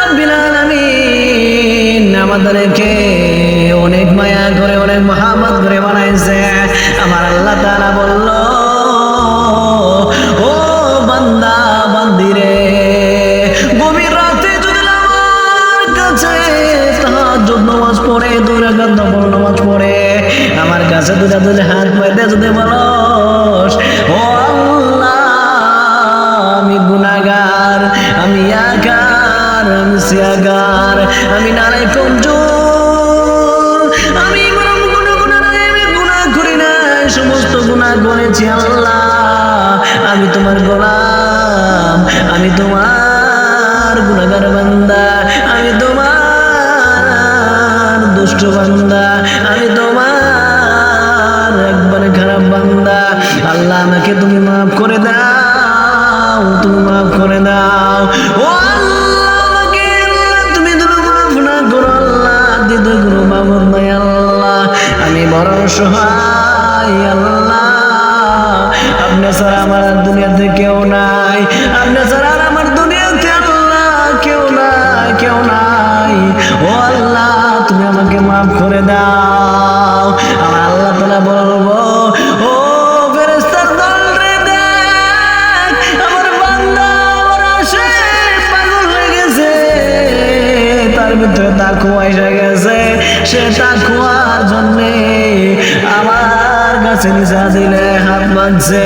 রাব্বিল আলামিন আমাদেরকে অনেক মায়া করে অনেক মহব্বত করে বানাইছে। আমার আল্লাহ তাআলা বলল, ও বান্দা বান্দিরে, গভীর রাতে যদি আমার কাছে তাহাজ্জুদ নামাজ পড়ে, 2 রাকাত নফল নামাজ পড়ে, আমার কাছে দুটা হাত পাইতে যদি বলস, ও আল্লাহ আমি গুনাহগার, আমি একার, আমি সিয়াগার, আমি নারে কমজোর, আমি গুনাহ করি না, সমস্ত গুনাহ করেছি আল্লাহ, আমি তোমার গোলাম, আমি তোমার গুনাহগার বান্দা, আমি তোমার দুষ্ট বান্দা, আমি তোমার একবারে খারাপ বান্দা। আল্লাহ আমাকে তুমি মাফ করে দাও, তুমি মাফ করে দাও। ও আল্লাহ আমাকে তুমি মাফ না করো আল্লাহ, দ্বিতীয় কোনো মাবুদ নাই আল্লাহ, আমি বড় অসহায় আল্লাহ, আপনি ছাড়া আমার দুনিয়াতে কেউ নাই, আপনি ছাড়া আমার দুনিয়াতে আল্লাহ কেউ নাই, কেউ নাই। ও আল্লাহ তুমি আমাকে মাফ করে দাও। আমার আল্লাহ তাআলা বলবো, ও ফেরেশতার দল রে, দেখ আমার বান্দা আমার আশে পাগল হয়ে গেছে, তার ভিতরে তাকওয়া এসে গেছে, সে তাকওয়ার জন্যে আমার কাছে নিচা দিলে হাত বাঁধছে,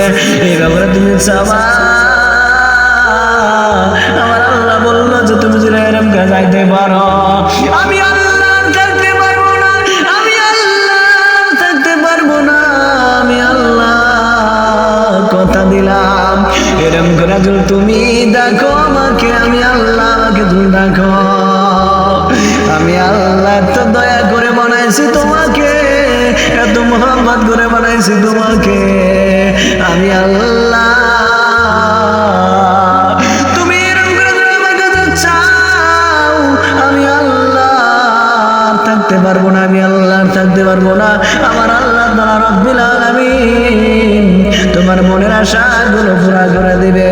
এই ব্যাপারে তুমি চাবা। আমার আল্লাহ বললো যে তুমি যদি এরকম যাইতে পারো, আমি আল্লাহ থাকতে পারবো না, আমি আল্লাহ থাকতে পারবো না, আমি আল্লাহ কথা দিলাম, এরকম করে যদি তুমি দেখো আমাকে, আমি আল্লাহ আমাকে তুমি দেখো, আমি আল্লাহ এত দয়া করে বানাইছি তোমাকে, এত মোহাম্মত করে বানাইছি তোমাকে, আমি আল্লাহ, তুমি এরকম করে আমার কাছে চাও, আমি আল্লাহ থাকতে পারবো না, আমি আল্লাহ থাকতে পারবো না। আমার আল্লাহ তাআলা রাব্বিল আলামিন তোমার মনের আশাগুলো পুরা করে দিবে,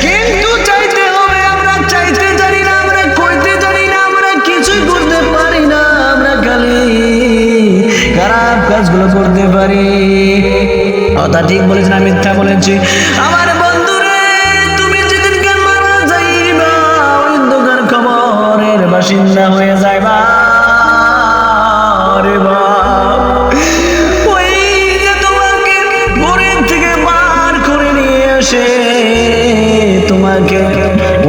কিন্তু চাইতে হবে, আমরা চাইতে জানি না, আমরা কইতে জানি না, আমরা কিছুই করতে পারি না, আমরা খালি খারাপ কাজগুলো করতে পারি। কথা ঠিক বলেছি না মিথ্যা বলেছি? আমার বন্ধুরে, তুমি যেদিনকে মারা যাইবা, ওই অন্ধকার কবরের বাসিন্দা হয়ে যাইবা রে বাপ, ওই যে তোমাকে ঘরের থেকে বার করে নিয়ে আসে, তোমাকে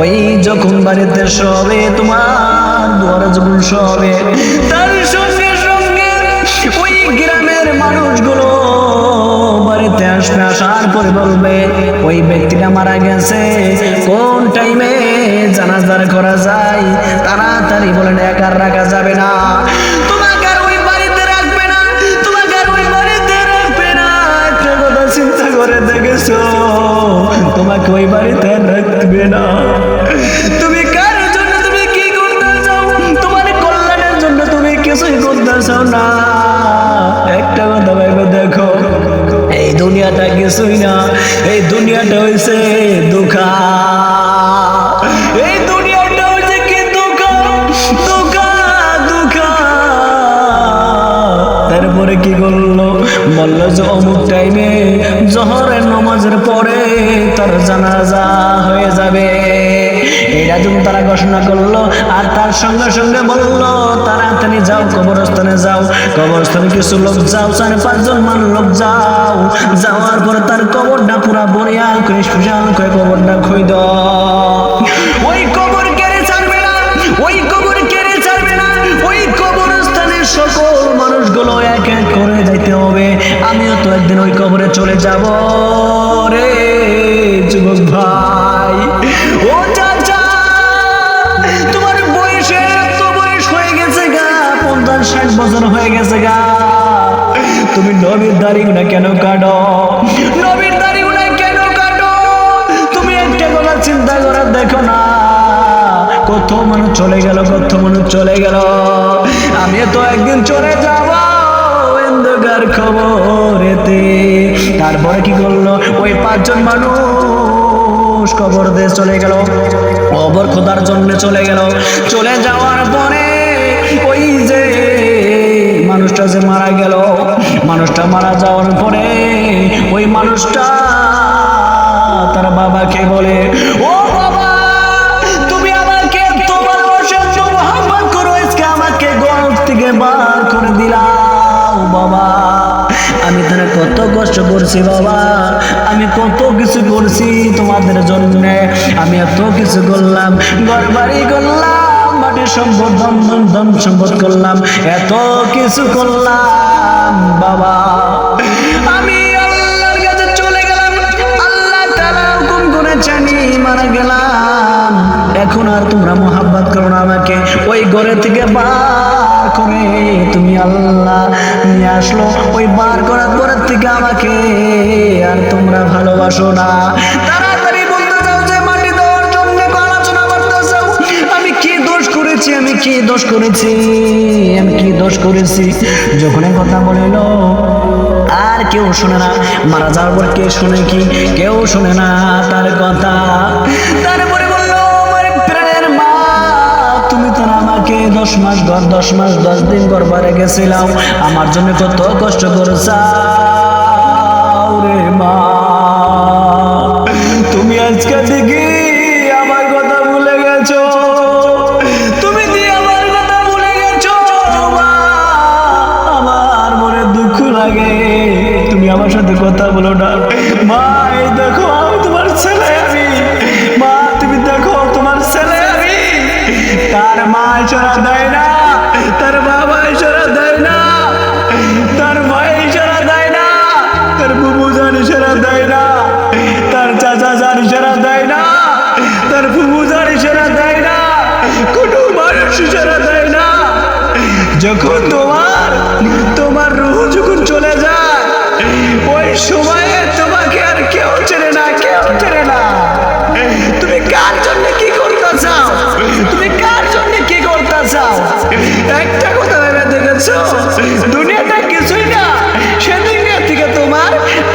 ওই যখন বাড়িতে শোবে, তোমার দুয়ারে যখন শোবে, তার সঙ্গে সঙ্গে ওই গ্রামের মানুষগুলো বাড়িতে আসবে, আসার পরে বলবে ওই ব্যক্তিটা মারা গেছে, কোন টাইমে জানাজা করা যায়, তাড়াতাড়ি বলেন, একা রাখা যাবে না, তোমাকে আর ওই বাড়িতে রাখবে না, তোমাকে আর ওই বাড়িতে রাখবে না। একটা কথা চিন্তা করে দেখেছো, তোমাকে ওই বাড়িতে রাখবে না, তুমি কার জন্য তুমি কি করতে চাও, তোমার কল্যাণের জন্য তুমি কিছুই করতে চাও না। একটা কথা ভেবে দেখো, এই দুনিয়াটা কিছুই না, এই দুনিয়াটা হয়েছে দুঃখা, এই দুনিয়াটা হয়েছে কি দুঃখা, দুঃখা, দুঃখা। তারপরে কি করলো, বললো যে অমুক টাইমে জোহরের নামাজের পরে তার জানাজা হয়ে যাবে, এটা যখন তারা ঘোষণা করলো, আর তার সঙ্গে সঙ্গে বললো তাড়াতাড়ি যাও কবরস্থানে যাও, কবরস্থানে কিছু লোক যাও, 4-5 জন লোক যাও, যাওয়ার পরে তার কবরটা পুরা বরিয়াল করে সুশাল করে কবরটা খুই দাও, ওই কবর কেড়ে ছাড়বে না, ওই কবর কেড়ে ছাড়বে না, ওই কবরস্থানের সকল মানুষগুলো এক এক করে যাইতে হবে। আমিও তো একদিন ওই কবরে চলে যাব রে যুবক ভাই, ও চাচা, তোমার বয়সের তো বয়স হয়ে গেছে গা, 50-60 বছর হয়ে গেছে গা, তুমি নবীর দাড়িগুলো কেন কাটো, নবীর দাড়িগুলো কেন কাটো? তুমি একটা কথা চিন্তা করে দেখো না, কত মানুষ চলে গেল, কত মানুষ চলে গেল, আমি তো একদিন চলে যাব অন্ধকার খবরেতে। তারপরে কি করলো, ওই 5 জন মানুষ কবর দিয়ে চলে গেল। অবর খোদার জন্য চলে গেল। চলে যাওয়ার পরে ওই যে মানুষটা যে মারা গেল, মানুষটা মারা যাওয়ার পরে ওই মানুষটা তার বাবাকে বলে, ও বাবা, তুমি আমাকে তোমার অসহ্য মহব্বত করো, আজকে আমাকে গর্ভ থেকে বার করে দিলাম। বাবা, আমি তারা কত কষ্ট করছি বাবা, আমি কত কিছু করছি তোমাদের জন্য, আমি এত কিছু করলাম, ঘর বাড়ি করলাম, মাটির সম্পদ ধন সম্পদ করলাম, এত কিছু করলাম বাবা। আমি আল্লাহর কাছে চলে গেলাম, আল্লাহ তাআলা হুকুম করেছেন মারা গেলাম, এখন আর তোমরা মোহাব্বত করো না আমাকে। ওই ঘরে থেকে বার করে তুমি আল্লাহ নিয়ে আসলো, ওই বার করার পরের থেকে আমাকে আর তোমরা ভালোবাসো না। তাড়াতাড়ি বলতে চাও যে মাটি দেওয়ার জন্য আলোচনা করতে চাও, আমি কি দোষ করেছি, আমি কি দোষ করেছি, আমি কি দোষ করেছি? যখন কথা বলিল আর কেউ শোনে না, মারা যাওয়ার পর কে শোনে কি? কেউ শোনে না তার কথা। তারপরে বললো, আমার প্রাণের মা, তুমি তো আমাকে 10 মাস 10 দিন গর্ভে গেছিলাম, আমার জন্য কত কষ্ট করছাও রে মা, তুমি আজকে দেখি আমার কথা ভুলে গেছো, তুমি দিয়ে আমার কথা ভুলে গেছো মা, আমার মনে দুঃখ লাগে, তুমি আমার সাথে কথা বলো না মা। এই দেখো তোমার ছেলে আমি, মা তুমি দেখো তোমার ছেলে আমি। তার মা ইশারা দেয় না, তার বাবা ইশারা দেয় না, তার ভাই ইশারা দেয় না, তার বুবু জান ইশারা দেয় না, তার চাচা জান ইশারা দেয় না, তার ফুফু জান ইশারা দেয় না, কোনো মানুষ ইশারা দেয় না। যখন তোমার রূহ যখন চলে যায়, ওই সময়ে তোমাকে আর কেউ চেনে না, কেউ চেনে না। তুমি কার জন্য কি করতে চাও, তুমি কার জন্য কি করতে চাও? একটা কথা ভেবে দেখেছো, দুনিয়াটা কিছুই না, সেদিন থেকে তোমার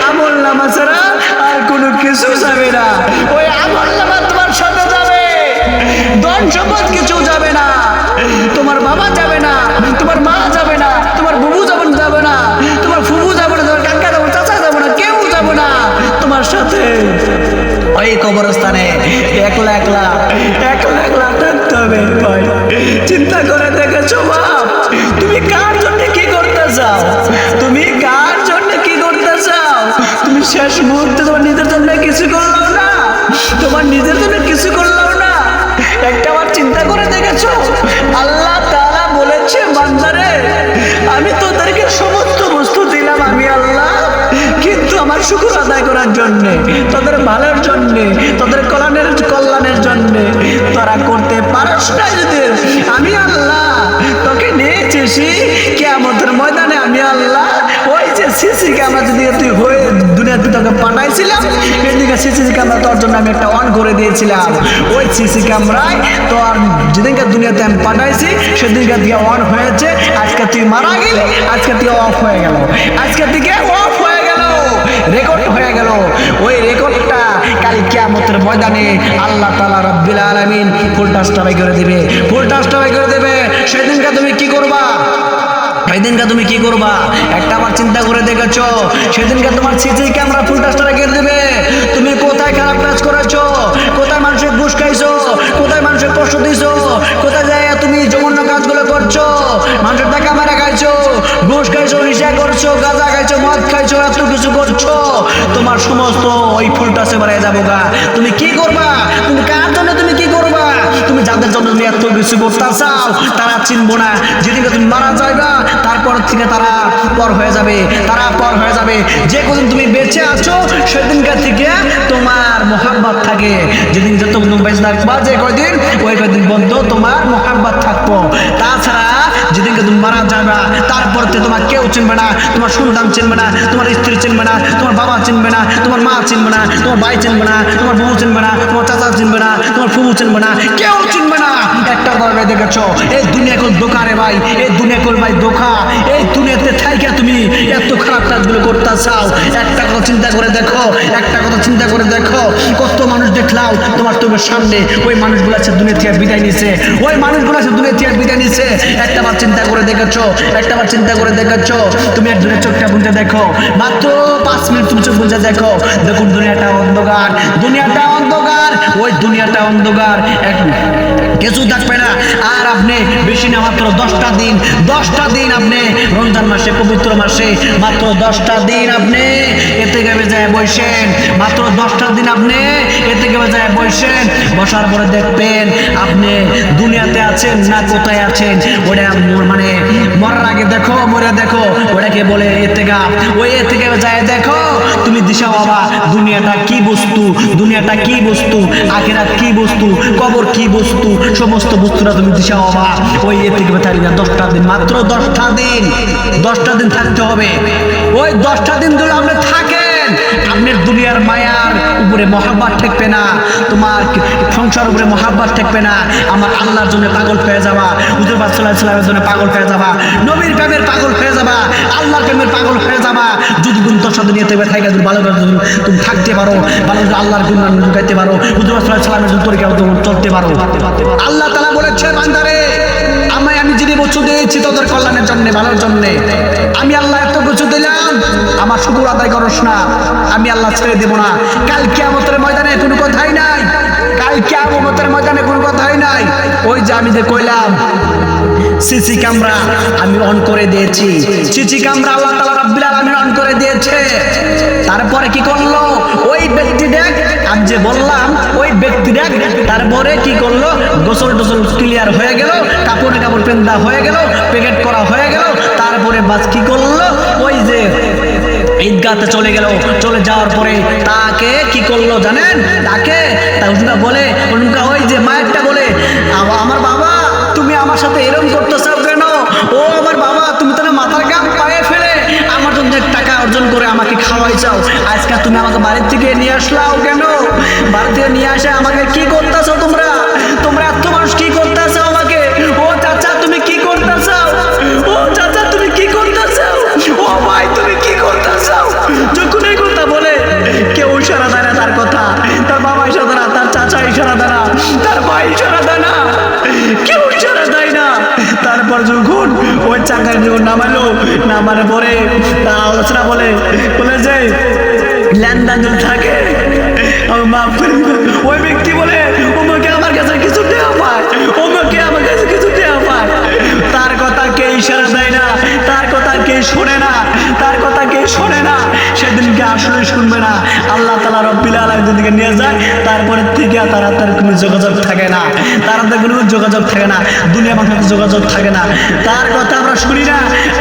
আমল নামা ছাড়া আর কোনো কিছু যাবে না। ওই আমল নামা তোমার সাথে যাবে, ধন সম্পদ কিছু যাবে না, তোমার বাবা যাবে না, তোমার মা যাবে না, তোমার বুবু যাবে না, তোমার ফুফু যাবে না, তোমার কাকা যাবে, চাচা যাবে না, কেউ যাবে না তোমার সাথে। ওই কবরস্থানে একলা একলা থাকতে হবে। চিন্তা করে দেখেছো বাপ, তুমি কার জন্য কি করতে চাও, তুমি কার জন্য কি করতে চাও? তুমি শেষ মুহূর্তে তোমার নিজের জন্য কিছু করলাম না, তোমার নিজের জন্য কিছু করলাম না, একটা বার চিন্তা করে দেখেছো? আল্লাহ তাআলা বলেছে, বান্দারে আমি তোদেরকে সমস্ত বস্তু দিলাম আমি আল্লাহ, কিন্তু আমার শুকর আদায় করার জন্য, তোদের ভালোর জন্য, তোদের কল্যাণের জন্য তোরা করতে পারস না। যদি আমি আল্লাহ তোকে নিয়েছি কিয়ামতের ময়দানে, আমি আল্লাহ ওই যে সিসি ক্যামেরা যদি তুই হয়ে দুনিয়াতে তোকে পাঠাইছিলাম, এদিকে সিসি ক্যামেরা তোর জন্য আমি একটা অন করে দিয়েছিলাম, ওই সিসি ক্যামেরায় তোর যেদিনকে দুনিয়াতে আমি পাঠাইছি সেদিনকে দিয়ে অন হয়েছে, আজকে তুই মারা গেলি, আজকে তুই অফ হয়ে গেল, আজকে থেকে অফ হয়ে গেল, রেকর্ড হয়ে গেল। ওই রেকর্ডটা কাল কিয়ামতের ময়দানে আল্লাহ তাআলা রাব্বুল আলামিন ফুল টাস্টাবাই করে দিবে, ফুল টাস্টাবাই করে দেবে। সেদিনকে তুমি কি করবা, সেদিনকে তুমি কি করবা? একটা বার চিন্তা করে দেখেছো? সেদিনকে তোমার সিসি ক্যামেরা ফুল টাস্টারে কেটে দেবে, তুমি কোথায় খারাপ কাজ করেছো, কোথায় মানুষের ঘুষ খাইছো, কোথায় মানুষের কষ্ট দিছো, কোথায় যায় তুমি জঘন্য কাজগুলো করছো, মানুষের টাকা মারা খাইছো, ঘুষ খাইছো, নেশা করছো, গাঁজা খাইছো, মদ খাইছো, এত কিছু করছো, তোমার সমস্ত ওই ফুলটা সে বাড়ায় যাবো গা। তুমি কি করবা? তুমি কার জন্য তুমি কি করবা? তুমি যাদের জন্য তুমি এত কিছু করতে চাও তারা চিনবো না, যেদিকে তুমি মারা যাইবা তারপর থেকে তারা পর হয়ে যাবে, তারা পর হয়ে যাবে। যে কদিন তুমি বেঁচে আছো সেদিনকার থেকে তোমার মোহাব্বত থাকে, যেদিন যত তুমি বেঁচে থাকবা যে কয়দিন, ওই কয়দিন পর্যন্ত তোমার মোহাব্বত থাকবো। তাছাড়া যেদিনকে তুমি মারা যাবা তারপর তারপর তোমার কেউ চিনবে না, তোমার সন্তান চিনবে না, তোমার স্ত্রী চিনবে না, তোমার বাবা চিনবে না, তোমার মা চিনবে না, তোমার ভাই চিনবে না, তোমার বউ চিনবে না, তোমার চাচা চিনবে না, তোমার ফুফু চিনবে না, কেউ চিনবে না। একটা কথা দেখেছো, এই দুনিয়া কোন দোকা রে ভাই, এই দুনিয়া কোন ভাই দোকা। এই দুনিয়াতে থাইকা তুমি এত খারাপ কাজগুলো করতে চাও? একটা কথা চিন্তা করে দেখো, একটা কথা চিন্তা করে দেখো, কত মানুষ দেখলাও তোমার চোখের সামনে, ওই মানুষগুলো আছে দুনিয়া থেকে বিদায় নিছে, ওই মানুষগুলো আছে দুনিয়া থেকে বিদায় নিছে। একটাবার চিন্তা করে দেখেছো, একটাবার চিন্তা করে দেখেছো? তুমি একজনের চোখটা বুঝে দেখো, মাত্র 5 মিনিট তুমি চোখ বুঝে দেখো, দেখুন দুনিয়াটা অন্ধকার, দুনিয়াটা অন্ধকার, ওই দুনিয়াটা অন্ধকার, কিছু থাকবে না। আর আপনি বেশি না, মাত্র 10টা দিন, 10টা দিন আপনি রমজান মাসে, পবিত্র মাসে মাত্র 10টা দিন আপনি এতে গেবে যায় বসেন, মাত্র 10টা দিন আপনি এতে গেবে যায় বসেন। বসার পরে দেখবেন আপনি দুনিয়াতে আছেন না কোথায় আছেন। ওটা মানে মরার আগে দেখো, মরে দেখো, ওটাকে বলে এতেগা। ওই এতেগে যায় দেখো, তুমি দিশা বাবা দুনিয়াটা কি বস্তু, দুনিয়াটা কি বস্তু, আখিরাত কি বস্তু, কবর কি বস্তু, সমস্ত বস্তুরা তুমি দিশা বাবা। ওই এতেগে থাকি না 10টা দিন, মাত্র 10টা দিন, 10টা দিন থাকতে হবে। ওই 10টা দিন ধরে আপনি থাকেন, আপনার দুনিয়ার মায়ার উপরে মহাব্বত থাকবে না, তোমার সংসার উপরে মহাব্বত থাকবে না। আমার আল্লাহর জন্য পাগল হয়ে যাবা, হুজুর পাক সাল্লাল্লাহু আলাইহি ওয়াসাল্লামের জন্য পাগল হয়ে যাবা, নবীর প্রেমের পাগল হয়ে যাবা, আল্লাহর প্রেমের পাগল হয়ে যাবা। যদি গুণ 10টা দিন এতে থাইকা যদি ভালো করে তুমি থাকতে পারো, ভালো করে আল্লাহর গুণ গাইতে পারো, হুজুর পাক সাল্লাল্লাহু আলাইহি ওয়াসাল্লামের জন্য তরিকা চলতে পারো। আল্লাহ তাআলা বলেছে, বান্দারে আমি যিনি বস্তু দিয়েছি তোদের কল্যাণের জন্য, ভালোর জন্য, আমি আল্লাহ এত কিছু দিলাম, আমার শুকর আদায় করস না, আমি আল্লাহ ছেড়ে দেব না। কাল কিয়ামতের ময়দানে কোনো কথাই নাই, কাল কিয়ামতের ময়দানে কোনো কথাই নাই। ওই যে আমি যে কইলাম সিসি ক্যামেরা আমি অন করে দিয়েছি, সিসি ক্যামেরা আল্লাহ তাআলা রাব্বুল আলামিন অন করে দিয়েছে। তারপরে কি করলো ওই ব্যক্তিটা, আমি যে বললাম ওই ব্যক্তিটা, তারপরে কি করলো, গোসল টোসল ক্লিয়ার হয়ে গেল, কাপড়ে কাপড় পেন্দা হয়ে গেল, প্যাকেট করা হয়ে গেল। তারপরে বাস কি করলো, ওই যে ঈদগাহতে চলে গেল, চলে যাওয়ার পরে তাকে কি করলো জানেন, তাকে বলে ওই যে মায়েরটা বলে, আমার বাবা তুমি আমার সাথে এরকম করতেছ কেন? ও আমার বাবা, তুমি তাহলে মাথার গাম পায়ে ফেলে আমার জন্য টাকা অর্জন করে আমাকে খাওয়াই চাও, আজকে তুমি আমাকে বাড়ির থেকে নিয়ে আসলাও কেন? বাড়ি থেকে নিয়ে আসে আমাকে কি করতেছ তোমরা, তোমরা এত মানুষ কি করতেছ আমাকে? ও চাচা তুমি কি করতেছ? ও চাচা তুমি কি করতেছ? ও ভাই তুমি কি করতেছ? যখন এই কথা বলে কেউ ইশারা দেয় না তার কথা, তার বাবা ইশারা দেয় না, তার চাচা ইশারা দেয় না, তার ভাই ইশারা দেয় না, কেউ ইশারা দেয় না। তারপর যখন ওই চাকায় যখন নামালো, নামার পরে তার আলোচনা বলে যে লেনদেন যদি থাকে আমি মাফ করে দিব। ওই ব্যক্তি বলে ওমাকে আমার কাছে কিছু দেওয়া পায়, ওমাকে আমার কাছে কিছু দেওয়া পায়। তার কথা কে ইশারা দেয় না, তার কথা কে শোনে না, তার কথা কে শোনে না, সেদিনকে আসলে শুনবে না। আল্লাহ তাআলা রব্বুল আলামিন দিকে নিয়ে যায়, তারপরে থেকে তার কোনো যোগাযোগ থাকে না, তার কোনো যোগাযোগ থাকে না, দুনিয়া মানুষের যোগাযোগ থাকে না। তার কথা আমরা শুনি না,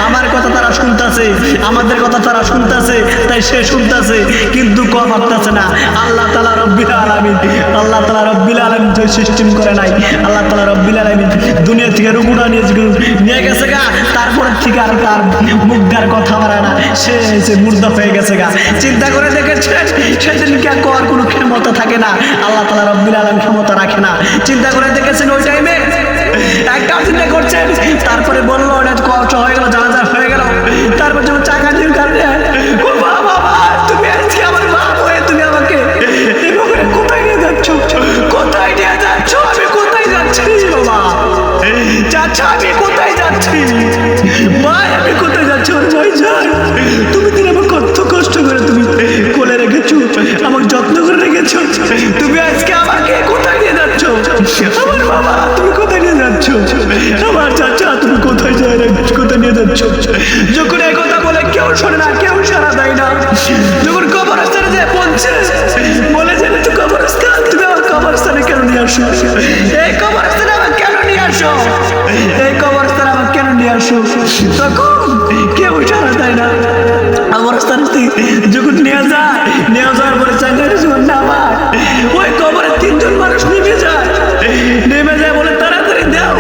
আমার কথা তারা শুনতেছে, আমাদের কথা তারা শুনতেছে, তাই সে শুনতেছে কিন্তু কথা ভাবতেছে না। আল্লাহ তাআলা রব্বুল আলামিন, আল্লাহ তাআলা রব্বুল আলামিন যে সিস্টেম করে নাই, আল্লাহ তাআলা রব্বুল আলামিন দুনিয়া থেকে রুগুনা নিয়ে গেছে গা, তারপরে থেকে আর তার মুখদার কথা বাড়ায় না, সে মুর্দা হয়ে গেছে গা। চিন্তা করে দেখেছেন, সেদিনকে আর কোনো ক্ষমতা থাকে না, আল্লাহ তাআলা রব্বুল আলামিন ক্ষমতা রাখে না। চিন্তা করে দেখেছেন ওই টাইমে একটা চিন্তা করছেন, তারপরে বললো ওটা কষ্ট হয়ে গেল, জানাজা হয়ে গেল, তারপর যখন চাকা দিন কাটলে, ও বাবা তুমি আজকে আমার মা হয়ে তুমি আমাকে কোথায় নিয়ে যাচ্ছ, কোথায় নিয়ে যাচ্ছ, আমি কোথায় যাচ্ছি বাবা, চাচা আমি কোথায় যাচ্ছি, ভাই আমি কোথায় যাচ্ছি, ভাই যাই তুমি দিন আমার কত কষ্ট করে তুমি কোলে রেখেছো, আমাকে যত্ন করে রেখেছো, তুমি আজকে আমাকে কোথায় নিয়ে যাচ্ছ, আমার বাবা তুমি কোথায় নিয়ে যাচ্ছ, আমার চাচা তুমি কোথায় কোথায় নিয়ে যাচ্ছ। যখন এই কথা বলে কেউ শোনে না, কেউ সাড়া দেয় না। যখন কবরস্থানে যে পৌঁছে বলে যে তুই কবরস্থান, তুমি আমার কবরস্থানে কেন নিয়ে আসো, এই কবরস্থানে আমার কেন নিয়ে আসো, এই কবরস্থানে আমার কেন নিয়ে আসো, তখন কেউ সাড়া দেয় না। কবরস্থান যখন নিয়ে যাওয়ার পরে চাঙ্গারে যখন নামায়, ওই কবরে 3 জন মানুষ নেমে যায়, বলে তাড়াতাড়ি দাও,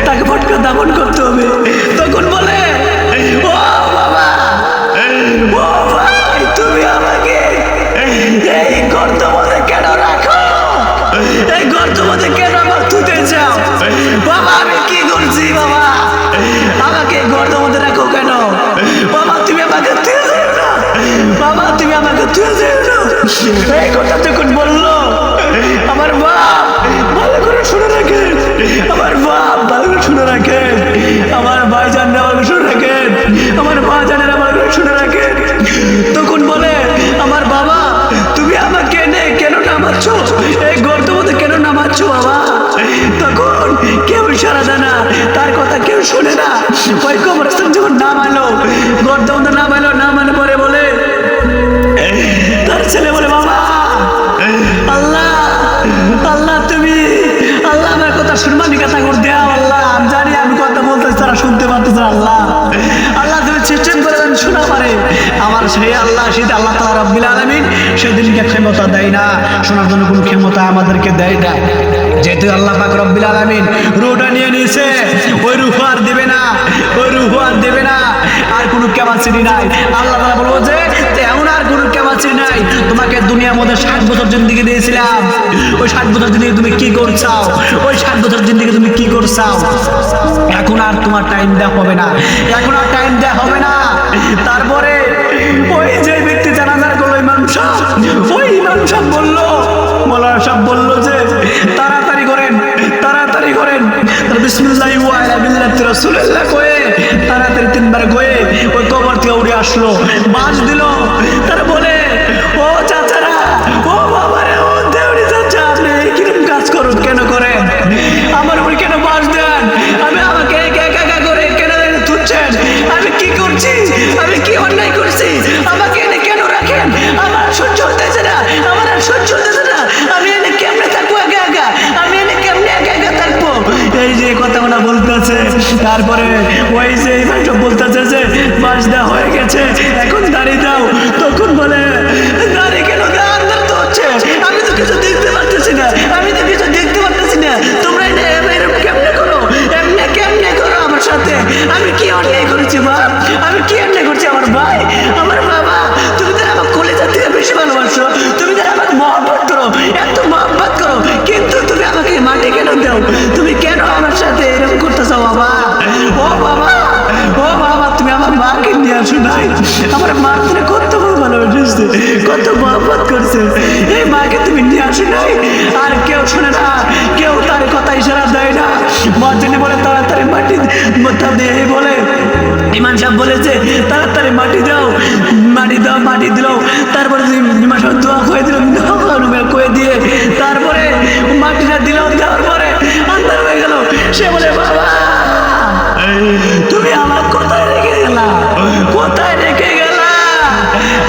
তাকে ফটকা দাফন করতে হবে। তখন বলে গর্তের মধ্যে কেন আমাকে তুলতে চাও? বাবা আমি কি করছি বাবা? আমাকে গর্তের মধ্যে রাখো কেন? বাবা তুমি আমাকে তুলে দেও না, বাবা তুমি আমাকে তুলে দেও না। এই কথা যখন বললো আমার বাপ ভালো করে শুনে রাখেন, আমার বাপ ভালো করে শুনে রাখেন, আমার ভাইজান ভালো করে শুনে রাখেন, আমার মা জানেরা ভালো করে শুনে রাখেন। তখন বলে আমার বাবা তুমি আমাকে এনে কেন নামাচ্ছ, এই গর্তের মধ্যে কেন নামাচ্ছ বাবা? তখন কেউ সারা দেয় না, তার কথা কেউ শোনে না। ওই কবরস্থান যখন নামালো, গর্তের মধ্যে নামালো, নামানো পরে বলে তার ছেলে বলে বাবা আল্লাহ আল্লাহ তুমি আল্লাহ আমার কথা শুনবানি কথা করে দেও আল্লাহ, আমি জানি আমি কথা বলতেছি তারা শুনতে পারতেছে আল্লাহ, আল্লাহ তুমি সিস্টেম করে শোনা পারে আমার সেই আল্লাহ, সেটা আল্লাহ তাআলা রাব্বুল আলামিন সেদিনকে ক্ষমতা দেয় না, শোনার জন্য কোনো ক্ষমতা আমাদেরকে দেয় না। যেহেতু আল্লাহ পাক রব্বুল আলামিন রুহটা নিয়ে নিয়েছে, ওই রুহ আর দেবে না, ওই রুহ আর দেবে না, আর কোনো ক্যাপাসিটি নাই। আল্লাহ তাআলা বলবো যে এমন আর কোনো ক্যাপাসিটি নাই, তোমাকে দুনিয়ার মধ্যে 60 বছর জিন্দেগি দিয়েছিলাম, ওই 60 বছর জিন্দেগি তুমি কি করছাও, ওই 60 বছর জিন্দেগি তুমি কি করছাও, এখন আর তোমার টাইম দেওয়া হবে না, এখন আর টাইম দেওয়া হবে না। তারপরে ওই যে ব্যক্তি জানাজার করলো ইমাম সাহেব, ওই ইমাম সাহেব বললো, মৌলানা সাহেব বললো যে তাড়াতাড়ি করেন, তাড়াতাড়ি করেন, বিসমিল্লাহি ওয়া আলা মিল্লাতি রাসূলিল্লাহ কয়ে তাড়াতাড়ি 3 বার কয়ে ওই কবর থেকে উঠে আসলো, বাঁশ দিল। তারা বলে ও চাচারা, ও বাবারে, ও দেউড়ি চাচা আপনি কিরকম কাজ করুন, কেন করেন, আমার উপর কেন বাঁশ দেন, আমি আমাকে একা একা করে কেন তুলছেন, আমি কি করছি, আমি কি অন্যায় করছি, আমাকে এনে কেন রাখেন, আমার সহ্য হতেছে না, আমার আর সহ্য হতেছে না, আমি এনে কেমনে থাকবো একা একা, আমি এনে কেমনে একা একা থাকবো, এই যে কথাগুলো বলতেছে। তারপরে ওই যে সব বলতেছে যে বাঁশ দেওয়া হয়ে গেছে এখন দাঁড়িয়ে দাও, তখন বলে দাঁড়িয়ে কেন আন্দার তো হচ্ছে, আমি তো কিছু দেখতে পারতেছি না, আমি তো কিছু দেখতে পারতেছি না, তোমরা এরকম কেমনে করো, এমনি কেমনে করো আমার সাথে, আমি কি অন্যায় করেছি বাপ, আমি কি অন্যায় করছি আমার ভাই, আমার বাবা, তুমি তো আমার কলিজা থেকে বেশি ভালোবাসো, তুমি তো আমাকে মহব্বত করো, এত মহব্বত করো, কিন্তু তুমি আমাকে মাটি কেন দাও, তুমি কেন আমার সাথে এরকম করতেছো বাবা? ও বাবা, ও বাবা তুমি আমার মাকে নিয়ে আসো নাই, আমার মা তুমি কত ভালোবেসেছে, কত মহব্বত করছে, এই মাকে তুমি নিয়ে আসো নাই। আর কেউ শোনে না, কেউ তার কথা ইশারা দেয় না। মসজিদে বলে তাড়াতাড়ি মাটি দিয়ে বলে ইমাম সাহেব বলেছে তাড়াতাড়ি মাটি দাও, মাটি দাও, মাটি দিল। তারপরে ইমাম সাহেব দোয়া করে দিল, করে দিয়ে তারপরে মাটিটা দিল, দেওয়ার পরে আন্দার হয়ে গেল। সে বলে বাবা তুমি আমার কোথায় রেখে গেলা, কোথায় রেখে গেলা,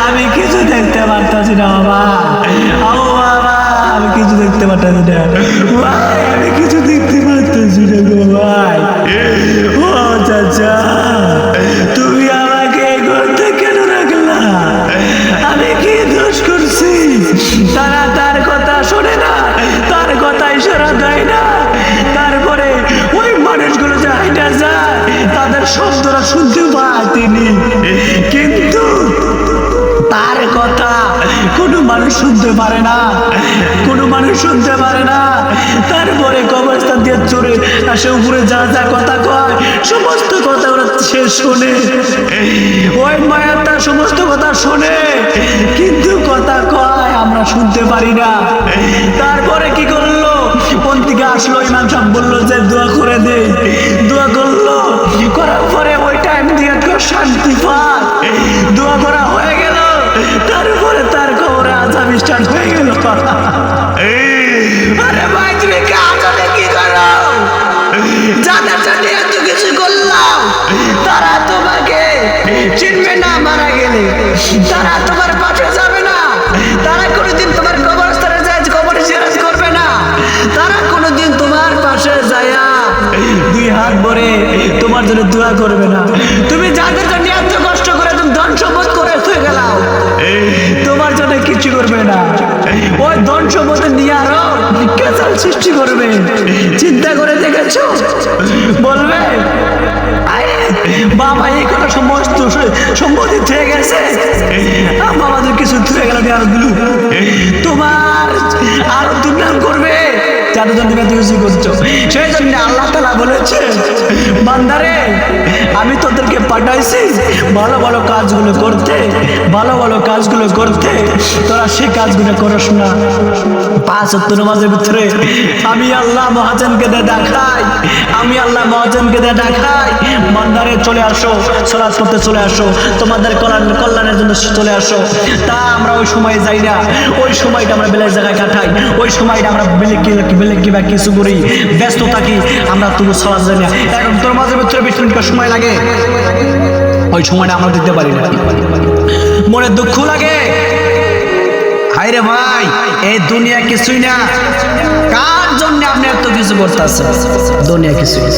আমি কিছু দেখতে পারতাছি না বাবা, ও বাবা আমি কিছু দেখতে পারতাছি না ভাই, আমি কিছু দেখতে পারতাছি না গো ভাই। ও চাচা তুমি আমাকে করতে কেন রাখলা, আমি কি দোষ করছি? তারা তার কথা শোনে না, তার কথা ইশারা দেয় না। তারপরে ওই মানুষগুলো যে হাইটা যায় তাদের শব্দরা শুনতে পায় তিনি, কিন্তু তার কথা কোনো মানুষ শুনতে পারে না, কোনো মানুষ শুনতে পারে না। তারপরে কবরস্থান দিয়ে চড়ে আসে উপরে, যা যা কথা কয় সমস্ত কথা ওরা সে শোনে, ওই মায়া তার সমস্ত কথা শোনে, কিন্তু কথা কয় আমরা শুনতে পারি না। তারপরে কি করলো, কোন থেকে আসলো, ইমাম সাহেব বললো যে দোয়া করে দে, দোয়া করলো, করার পরে ওই টাইম দিয়ে শান্তি পায়, দোয়া করা হয়ে গেল। তারপরে তার কবরে আযাব স্টার্ট হয়ে গেল। আরে ভাই তুমি কাজে কি করো, যাদের জন্য এত কিছু করলাম তারা তোমাকে চিনবে না, মারা গেলে তারা তোমার পাশে যাবে না, তারা কোনোদিন তোমার কবরস্থানে যায় কবরে জিয়ারত করবে না, তারা কোনোদিন তোমার পাশে যায়া 2 হাত ভরে তোমার জন্য দোয়া করবে না। তুমি যাদের জন্য এত কষ্ট করে তুমি ধন সম্পদ করে হয়ে গেলাও, তোমার জন্য কিছু করবে না, ওই ধন সম্পদ নিয়ে আরো কেচাল সৃষ্টি করবে। চিন্তা করে দেখেছো, বলবে বাবা এই কথা সমস্ত সম্পত্তি থেকে গেছে, বাবাদের কিছু থেকে গেল আর তোমার আরো দুর্নাম করবে। যাদের জন্য তুমি এত কিছু করছো। সেই জন্য আল্লাহ তাআলা বলেছে, বান্দারে আমি তোদেরকে পাঠাইছি ভালো ভালো কাজগুলো করতে, ভালো ভালো কাজগুলো করতে, তোরা সেই কাজগুলো করস না। 5 ওয়াক্ত নামাজের ভিতরে আমি আল্লাহ মহাজনকে দিয়ে দেখাই, আমি আল্লাহ মহাজনকে দিয়ে দেখাই, বান্দারে চলে আসো, সালাত করতে চলে আসো, তোমাদের কল্যাণের জন্য চলে আসো। তা আমরা ওই সময় যাই না, ওই সময়টা আমরা বেলের জায়গায় কাটাই, ওই সময়টা আমরা বেলে কিবা কিছু করি, ব্যস্ত থাকি, আমরা তবু সালাত যাই না। এখন তোর মাঝে ভিতরে 20 মিনিট সময় লাগে, ওই সময়টা আমরা দিতে পারি না, মনে দুঃখ লাগে। হায়রে ভাই, এই দুনিয়া কিছুই না। কার জন্য আপনি এত কিছু করতেছেন? দুনিয়া কিছুই।